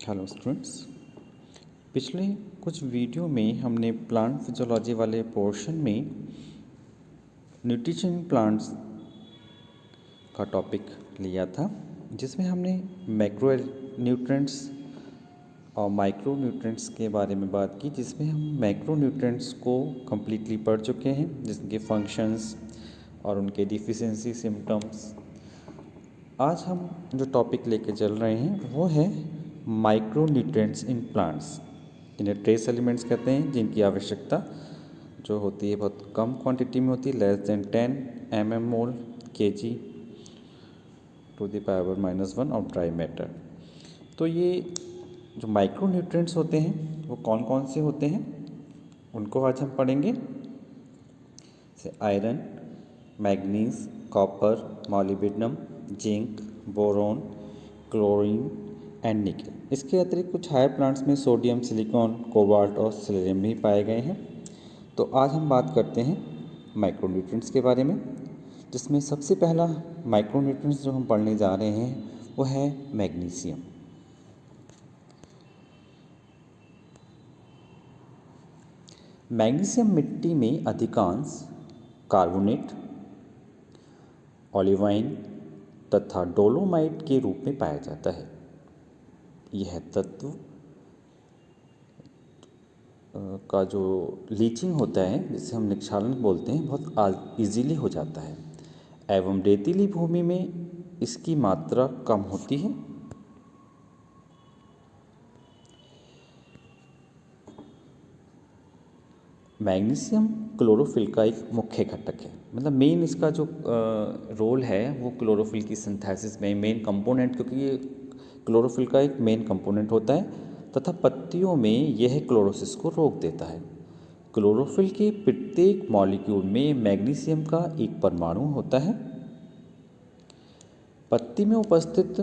Hello students. पिछले कुछ video में हमने प्लांट फिजियोलॉजी वाले पोर्शन में न्यूट्रिशन प्लांट्स का टॉपिक लिया था, जिसमें हमने मैक्रो न्यूट्रिएंट्स और माइक्रो न्यूट्रिएंट्स के बारे में बात की। जिसमें हम मैक्रो न्यूट्रिएंट्स को कम्प्लीटली पढ़ चुके हैं, जिनके फंक्शंस और उनके डिफिशियंसी सिम्टम्स। आज हम जो टॉपिक लेके चल रहे हैं वो है माइक्रो न्यूट्रिएंट्स इन प्लांट्स। इन्हें ट्रेस एलिमेंट्स कहते हैं, जिनकी आवश्यकता जो होती है बहुत कम क्वांटिटी में होती है, less than 10 mm mole kg to the power -1 of dry matter. तो ये जो माइक्रो न्यूट्रिएंट्स होते हैं वो कौन कौन से होते हैं, उनको आज हम पढ़ेंगे। जैसे iron, manganese, copper, molybdenum, zinc, boron, chlorine and निकल। इसके अतिरिक्त कुछ हायर प्लांट्स में सोडियम, सिलिकॉन, कोबाल्ट और सिलेनियम भी पाए गए हैं। तो आज हम बात करते हैं माइक्रोन्यूट्रिएंट्स के बारे में, जिसमें सबसे पहला माइक्रोन्यूट्रिएंट्स जो हम पढ़ने जा रहे हैं वो है मैग्नीशियम। मैग्नीशियम मिट्टी में अधिकांश कार्बोनेट, ओलिवाइन तथा डोलोमाइट के रूप में पाया जाता है। यह तत्व का जो लीचिंग होता है, जिसे हम निक्षालन बोलते हैं, बहुत इजीली हो जाता है एवं रेतीली भूमि में इसकी मात्रा कम होती है। मैग्नीशियम क्लोरोफिल का एक मुख्य घटक है, मतलब मेन इसका जो रोल है वो क्लोरोफिल की सिंथेसिस में मेन कंपोनेंट, क्योंकि ये क्लोरोफिल का एक मेन कंपोनेंट होता है तथा पत्तियों में यह क्लोरोसिस को रोक देता है। क्लोरोफिल के प्रत्येक मॉलिक्यूल में मैग्नीशियम का एक परमाणु होता है। पत्ती में उपस्थित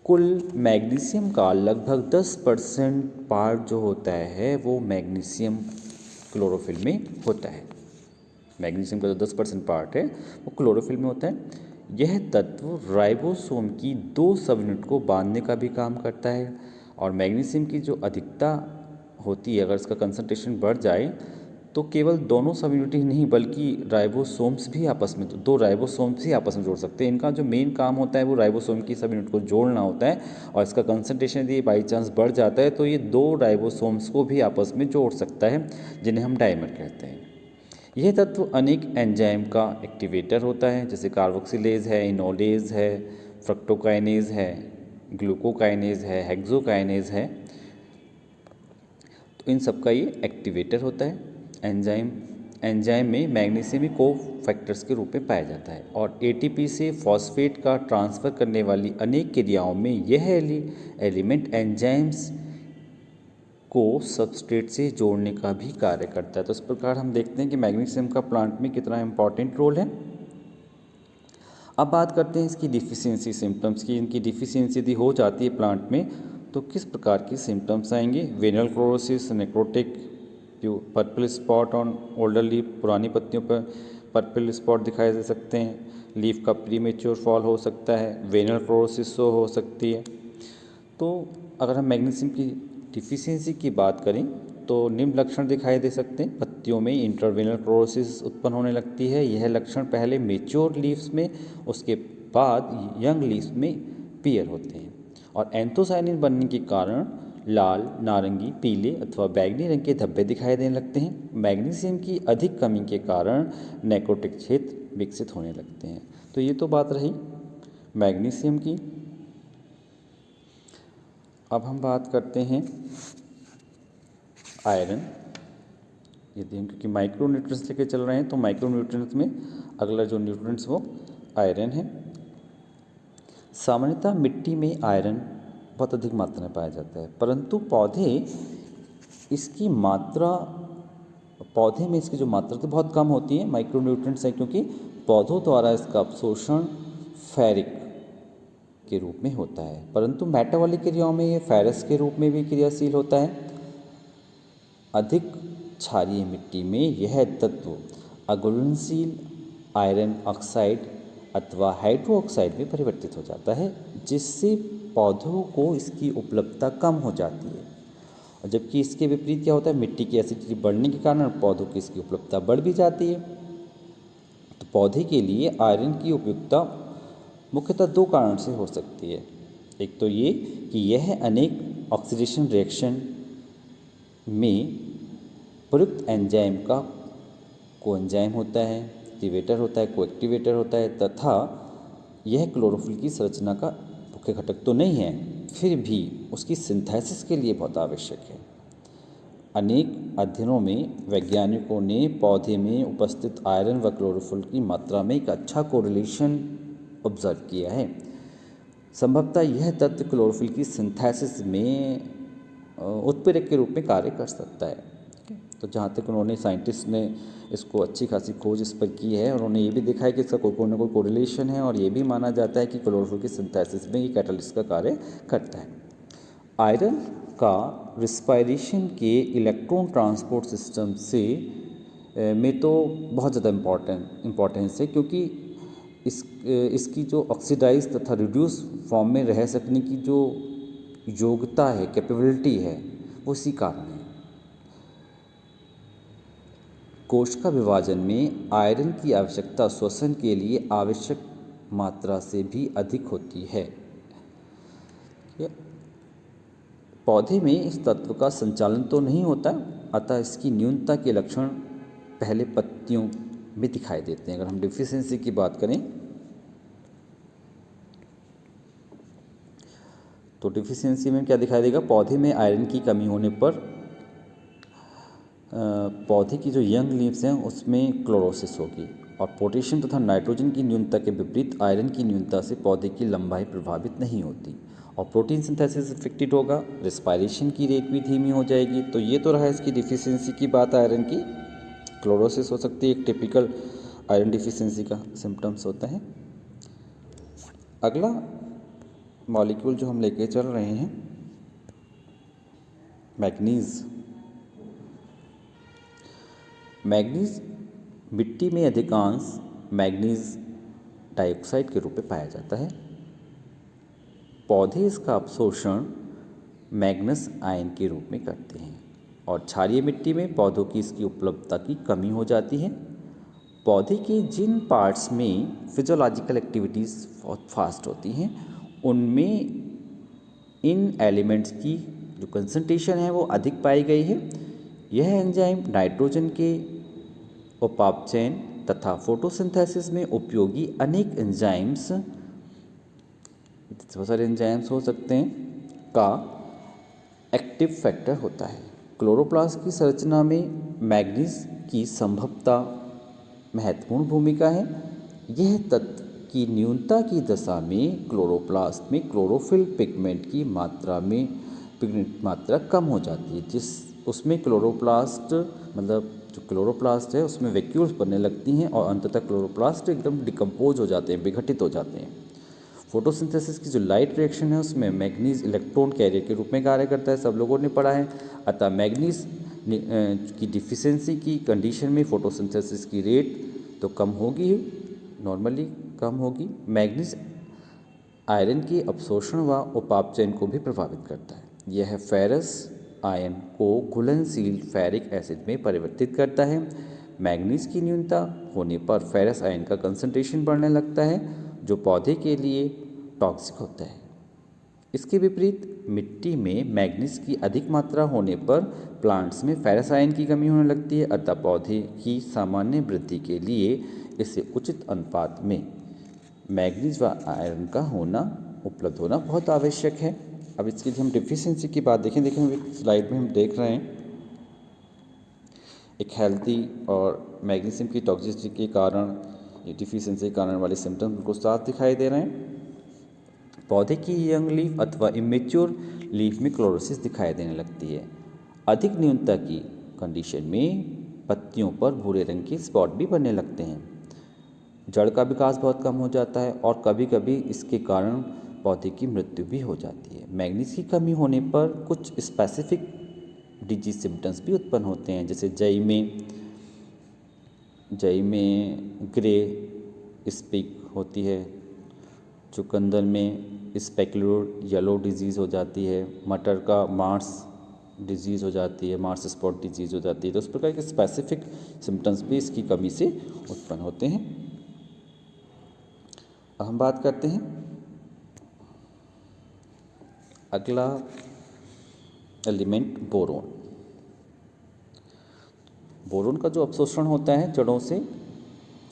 कुल मैग्नीशियम का लगभग 10% पार्ट जो होता है वो मैग्नीशियम क्लोरोफिल में होता है। मैग्नीशियम का जो 10% पार्ट है वो क्लोरोफिल में होता है। यह तत्व राइबोसोम की 2 सब यूनिट को बांधने का भी काम करता है। और मैग्नीशियम की जो अधिकता होती है, अगर इसका कंसंट्रेशन बढ़ जाए तो केवल दोनों सब यूनिट ही नहीं बल्कि राइबोसोम्स भी आपस में, 2 राइबोसोम्स ही आपस में जोड़ सकते हैं। इनका जो मेन काम होता है वो राइबोसोम की सब यूनिट को जोड़ना होता है। और इसका कंसंट्रेशन यदि बाई चांस बढ़ जाता है तो ये 2 राइबोसोम्स को भी आपस में जोड़ सकता है, जिन्हें हम डाइमर कहते हैं। यह तत्व अनेक एंजाइम का एक्टिवेटर होता है, जैसे कार्बोक्सिलेज है, इनोलेज है, फ्रक्टोकाइनेज है, ग्लूकोकाइनेज है, हेक्सोकाइनेज है। तो इन सब का ये एक्टिवेटर होता है। एंजाइम में मैग्नीशियम को फैक्टर्स के रूप में पाया जाता है। और एटीपी से फॉस्फेट का ट्रांसफ़र करने वाली अनेक क्रियाओं में यह एलिमेंट एंजाइम्स को सबस्ट्रेट से जोड़ने का भी कार्य करता है। तो इस प्रकार हम देखते हैं कि मैग्नीशियम का प्लांट में कितना इम्पॉर्टेंट रोल है। अब बात करते हैं इसकी डिफिशियंसी सिम्टम्स की। इनकी डिफिशियंसी यदि हो जाती है प्लांट में तो किस प्रकार की सिम्टम्स आएंगे। Veinal chlorosis, necrotic, purple spot on older leaf, पुरानी पत्तियों पर पर्पल स्पॉट दिखाई दे सकते हैं। लीफ का प्रीमेच्योर फॉल हो सकता है, वेनल क्लोरोसिस हो सकती है। तो अगर हम मैग्नीशियम की डिफिशियंसी की बात करें तो निम्न लक्षण दिखाई दे सकते हैं। पत्तियों में इंटरवेनल क्लोरोसिस उत्पन्न होने लगती है। यह लक्षण पहले मेच्योर लीव्स में, उसके बाद यंग लीव्स में पीयर होते हैं। और एंथोसायनिन बनने के कारण लाल, नारंगी, पीले अथवा बैंगनी रंग के धब्बे दिखाई देने लगते हैं। मैग्नीशियम की अधिक कमी के कारण नेक्रोटिक क्षेत्र विकसित होने लगते हैं। तो ये तो बात रही मैग्नीशियम की। अब हम बात करते हैं आयरन। यदि हम क्योंकि माइक्रो न्यूट्रिएंट्स लेके चल रहे हैं तो माइक्रो न्यूट्रिएंट्स में अगला जो न्यूट्रिएंट्स वो आयरन है। सामान्यतः मिट्टी में आयरन बहुत अधिक मात्रा में पाया जाता है, परंतु पौधे में इसकी जो मात्रा तो बहुत कम होती है। माइक्रो न्यूट्रिएंट्स है क्योंकि पौधों द्वारा इसका अवशोषण फेरिक के रूप में होता है, परंतु मेटाबॉलिक क्रियाओं में ये फेरस के रूप में भी क्रियाशील होता है। अधिक क्षारीय मिट्टी में यह तत्व अघुलनशील आयरन ऑक्साइड अथवा हाइड्रोक्साइड में परिवर्तित हो जाता है, जिससे पौधों को इसकी उपलब्धता कम हो जाती है। और जबकि इसके विपरीत क्या होता है, मिट्टी की एसिडिटी बढ़ने के कारण पौधों की इसकी उपलब्धता बढ़ भी जाती है। तो पौधे के लिए आयरन की उपयुक्तता मुख्यतः दो कारण से हो सकती है। एक तो ये कि यह अनेक ऑक्सीडेशन रिएक्शन में प्रयुक्त एंजाइम का कोएंजाइम होता है, एक्टिवेटर होता है, कोएक्टिवेटर होता है, तथा यह क्लोरोफिल की संरचना का मुख्य घटक तो नहीं है, फिर भी उसकी सिंथेसिस के लिए बहुत आवश्यक है। अनेक अध्ययनों में वैज्ञानिकों ने पौधे में उपस्थित आयरन व क्लोरोफिल की मात्रा में एक अच्छा कोरिलेशन ऑब्जर्व किया है। संभवतः यह तत्व क्लोरोफिल की सिंथेसिस में उत्प्रेरक के रूप में कार्य कर सकता है। तो जहाँ तक उन्होंने साइंटिस्ट ने इसको अच्छी खासी खोज इस पर की है, और उन्होंने ये भी देखा है कि इसका कोई ना कोई कोरिलेशन है, और ये भी माना जाता है कि क्लोरोफिल की सिंथेसिस में ये कैटलिस्ट का कार्य करता है। आयरन का रिस्पायरेशन के इलेक्ट्रॉन ट्रांसपोर्ट सिस्टम से में तो बहुत ज़्यादा इम्पोर्टेंस है, क्योंकि इसकी जो ऑक्सीडाइज तथा रिड्यूस फॉर्म में रह सकने की जो योग्यता है, कैपेबिलिटी है, वो इसी कारण है। कोशिका विभाजन में आयरन की आवश्यकता श्वसन के लिए आवश्यक मात्रा से भी अधिक होती है। पौधे में इस तत्व का संचालन तो नहीं होता, अतः इसकी न्यूनता के लक्षण पहले पत्तियों में दिखाई देते हैं। अगर हम डिफिशियंसी की बात करें तो डिफिशियंसी में क्या दिखाई देगा, पौधे में आयरन की कमी होने पर पौधे की जो यंग लीव्स हैं उसमें क्लोरोसिस होगी, और पोटेशियम तथा नाइट्रोजन की न्यूनता के विपरीत आयरन की न्यूनता से पौधे की लंबाई प्रभावित नहीं होती, और प्रोटीन सिंथेसिस इफेक्टेड होगा, रेस्पायरेशन की रेट भी धीमी हो जाएगी। तो ये तो रहा इसकी डिफिशियंसी की बात आयरन की। क्लोरोसिस हो सकती है, एक टिपिकल आयरन डिफिशियंसी का सिम्टम्स होता है। अगला मॉलिक्यूल जो हम लेके चल रहे हैं, मैग्नीज। मैग्नीज मिट्टी में अधिकांश मैग्नीज डाइऑक्साइड के रूप में पाया जाता है। पौधे इसका अवशोषण मैग्नस आयन के रूप में करते हैं, और क्षारीय मिट्टी में पौधों की इसकी उपलब्धता की कमी हो जाती है। पौधे के जिन पार्ट्स में फिजियोलॉजिकल एक्टिविटीज़ बहुत फास्ट होती हैं, उनमें इन एलिमेंट्स की जो कंसंट्रेशन है वो अधिक पाई गई है। यह एंजाइम नाइट्रोजन के उपापचयन तथा फोटोसिंथेसिस में उपयोगी अनेक एंजाइम्स, बहुत सारे एंजाइम्स हो सकते हैं, का एक्टिव फैक्टर होता है। क्लोरोप्लास्ट की संरचना में मैग्नीज की संभवतः महत्वपूर्ण भूमिका है। यह तत्व की न्यूनता की दशा में क्लोरोप्लास्ट में क्लोरोफिल पिगमेंट की मात्रा कम हो जाती है, जिस उसमें क्लोरोप्लास्ट मतलब जो क्लोरोप्लास्ट है उसमें वैक्यूल्स बनने लगती हैं, और अंततः क्लोरोप्लास्ट एकदम डिकम्पोज हो जाते हैं, विघटित हो जाते हैं। फोटोसिंथेसिस की जो लाइट रिएक्शन है उसमें मैग्नीज इलेक्ट्रॉन कैरियर के रूप में कार्य करता है, सब लोगों ने पढ़ा है। अतः मैग्नीज की डिफिशियंसी की कंडीशन में फोटोसिंथेसिस की रेट तो कम होगी ही, नॉर्मली कम होगी। मैग्नीज आयरन के अवशोषण व उपापचयन को भी प्रभावित करता है। यह फेरस आयन को घुलनशील फेरिक एसिड में परिवर्तित करता है। मैग्नीज की न्यूनता होने पर फेरस आयन का कंसंट्रेशन बढ़ने लगता है, जो पौधे के लिए टॉक्सिक होता है। इसके विपरीत मिट्टी में मैग्नीज की अधिक मात्रा होने पर प्लांट्स में फेरस आयन की कमी होने लगती है, अतः पौधे की सामान्य वृद्धि के लिए इसे उचित अनुपात में मैग्नीज व आयरन का उपलब्ध होना बहुत आवश्यक है। अब इसकी हम डिफिशियंसी की बात देखें स्लाइड में हम देख रहे हैं एक हेल्दी और मैग्नीशियम की टॉक्सिसिटी के कारण, ये डिफिशियंसी के कारण वाले सिम्टम्स बिल्कुल साफ दिखाई दे रहे हैं। पौधे की यंग लीफ अथवा इमेच्योर लीफ में क्लोरोसिस दिखाई देने लगती है। अधिक न्यूनता की कंडीशन में पत्तियों पर भूरे रंग के स्पॉट भी बनने लगते हैं। जड़ का विकास बहुत कम हो जाता है, और कभी कभी इसके कारण पौधे की मृत्यु भी हो जाती है। मैग्नीज की कमी होने पर कुछ स्पेसिफिक डिजीज सिम्टम्स भी उत्पन्न होते हैं, जैसे जई में ग्रे स्पिक होती है, चुकंदर में स्पेक्युलर येलो डिजीज़ हो जाती है, मटर का मार्स डिजीज़ हो जाती है, मार्स स्पॉट डिजीज़ हो जाती है। तो इस प्रकार के स्पेसिफिक सिम्टम्स भी इसकी कमी से उत्पन्न होते हैं। अब हम बात करते हैं अगला एलिमेंट बोरोन। बोरोन का जो अवशोषण होता है जड़ों से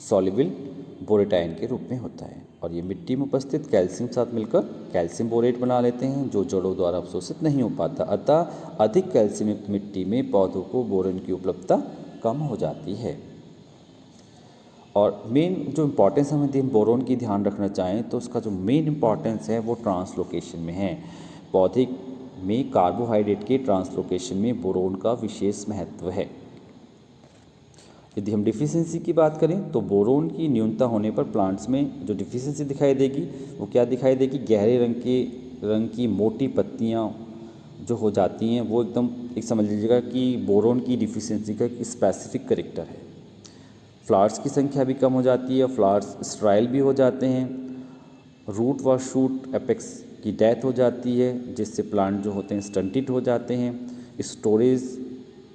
सॉल्युबल बोरेटाइन के रूप में होता है और ये मिट्टी में उपस्थित कैल्शियम साथ मिलकर कैल्शियम बोरेट बना लेते हैं जो जड़ों द्वारा अवशोषित नहीं हो पाता। अतः अधिक कैल्शियम युक्त मिट्टी में पौधों को बोरोन की उपलब्धता कम हो जाती है। और मेन जो इम्पोर्टेंस हमें बोरोन की ध्यान रखना चाहें तो उसका जो मेन इम्पॉर्टेंस है वो ट्रांसलोकेशन में है। पौधे में कार्बोहाइड्रेट के ट्रांसलोकेशन में बोरोन का विशेष महत्व है। यदि हम डिफिशिएंसी की बात करें तो बोरोन की न्यूनता होने पर प्लांट्स में जो डिफिशिएंसी दिखाई देगी वो क्या दिखाई देगी, गहरे रंग की मोटी पत्तियां जो हो जाती हैं वो एकदम एक समझ लीजिएगा कि बोरोन की डिफिशिएंसी का एक स्पेसिफिक करेक्टर है। फ्लावर्स की संख्या भी कम हो जाती है, फ्लावर्स स्ट्राइल भी हो जाते हैं, रूट व शूट एपेक्स की डेथ हो जाती है जिससे प्लांट जो होते हैं स्टंटेड हो जाते हैं, स्टोरेज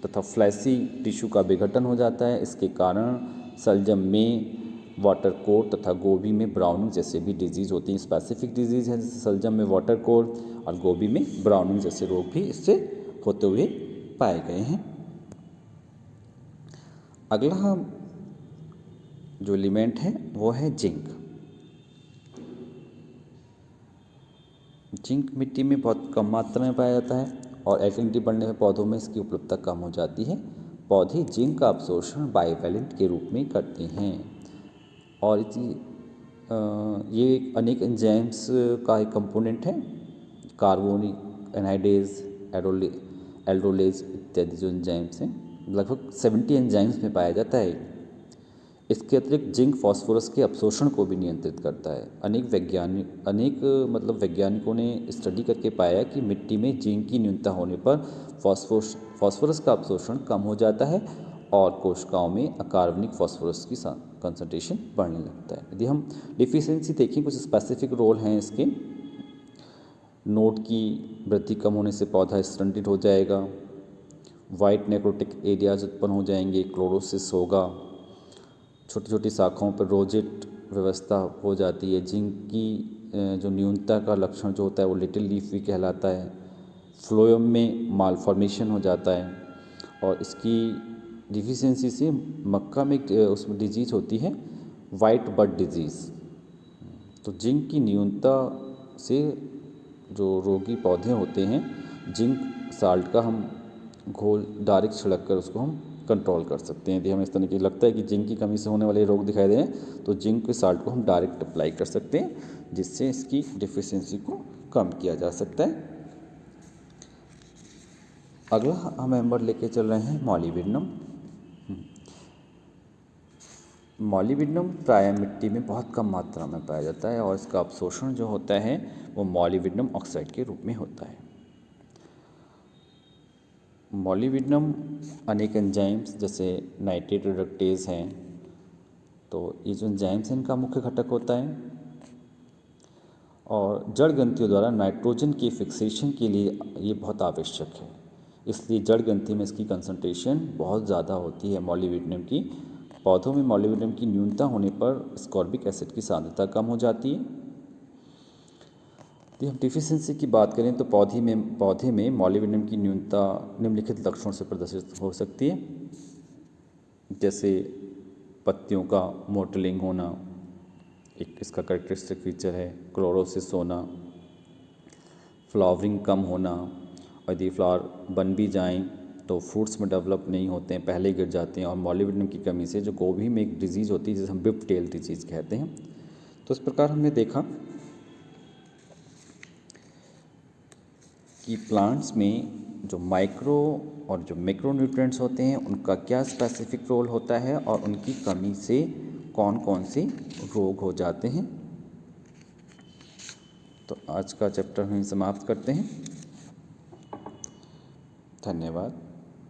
तथा फ्लैसी टिश्यू का विघटन हो जाता है। इसके कारण सलजम में वाटर कोर तथा गोभी में ब्राउनिंग जैसे भी डिजीज़ होती हैं। स्पेसिफिक डिजीज़ है जैसे सलजम में वाटर कोर और गोभी में ब्राउनिंग जैसे रोग भी इससे होते हुए पाए गए हैं। अगला हम जो एलिमेंट है वो है जिंक। जिंक मिट्टी में बहुत कम मात्रा में पाया जाता है और एल्कलिनिटी बढ़ने में पौधों में इसकी उपलब्धता कम हो जाती है। पौधे जिंक का अवशोषण बाइवैलेंट के रूप में करते हैं और ये अनेक एंजाइम्स का एक कंपोनेंट है। कार्बोनिक एनहाइडेज, एल्डोलेज इत्यादि जो एंजाइम्स हैं लगभग 70 एंजाइम्स में पाया जाता है। इसके अतिरिक्त जिंक फास्फोरस के अवशोषण को भी नियंत्रित करता है। वैज्ञानिकों ने स्टडी करके पाया कि मिट्टी में जिंक की न्यूनता होने पर फास्फोरस का अवशोषण कम हो जाता है और कोशिकाओं में अकार्बनिक फास्फोरस की कंसंट्रेशन बढ़ने लगता है। यदि हम डिफिशिएंसी देखें, कुछ स्पेसिफिक रोल हैं इसके। नोड की वृद्धि कम होने से पौधा स्टंटेड हो जाएगा, वाइट नेक्रोटिक एरियाज उत्पन्न हो जाएंगे, क्लोरोसिस होगा, छोटी छोटी शाखाओं पर रोजेट व्यवस्था हो जाती है। जिंक की जो न्यूनता का लक्षण जो होता है वो लिटिल लीफ भी कहलाता है। फ्लोएम में मालफॉर्मेशन हो जाता है और इसकी डिफिशिएंसी से मक्का में उसमें डिजीज़ होती है वाइट बड डिजीज़। तो जिंक की न्यूनता से जो रोगी पौधे होते हैं जिंक साल्ट का हम घोल डायरेक्ट छिड़क कर उसको हम कंट्रोल कर सकते हैं। यदि हमें इस तरह की लगता है कि जिंक की कमी से होने वाले रोग दिखाई दे रहे हैं तो जिंक के साल्ट को हम डायरेक्ट अप्लाई कर सकते हैं जिससे इसकी डिफिशिएंसी को कम किया जा सकता है। अगला हम मेंबर लेके चल रहे हैं मॉलिब्डेनम। मॉलिब्डेनम प्राय मिट्टी में बहुत कम मात्रा में पाया जाता है और इसका अवशोषण जो होता है वो मॉलिब्डेनम ऑक्साइड के रूप में होता है। मॉलिब्डेनम अनेक एंजाइम्स जैसे नाइट्रेट रिडक्टेज हैं, तो ये जो एंजाइम्स हैं इनका मुख्य घटक होता है और जड़ ग्रंथियों द्वारा नाइट्रोजन के फिक्सेशन के लिए ये बहुत आवश्यक है। इसलिए जड़ ग्रंथि में इसकी कंसंट्रेशन बहुत ज़्यादा होती है मॉलिब्डेनम की। पौधों में मॉलिब्डेनम की न्यूनता होने पर स्कॉर्बिक एसिड की सांद्रता कम हो जाती है। यदि हम डिफिशिएंसी की बात करें तो पौधे में मॉलिब्डेनम की न्यूनता निम्नलिखित लक्षणों से प्रदर्शित हो सकती है, जैसे पत्तियों का मोटलिंग होना एक इसका कैरेक्टरिस्टिक फीचर है, क्लोरोसिस होना, फ्लावरिंग कम होना, और यदि फ्लावर बन भी जाएं तो फ्रूट्स में डेवलप नहीं होते हैं, पहले गिर जाते हैं। और मॉलिब्डेनम की कमी से जो गोभी में एक डिजीज़ होती है जिसे हम विप टेल डिजीज़ कहते हैं। तो इस प्रकार हमने देखा कि प्लांट्स में जो माइक्रो और जो मैक्रो न्यूट्रिएंट्स होते हैं उनका क्या स्पेसिफिक रोल होता है और उनकी कमी से कौन कौन से रोग हो जाते हैं। तो आज का चैप्टर हम समाप्त करते हैं। धन्यवाद।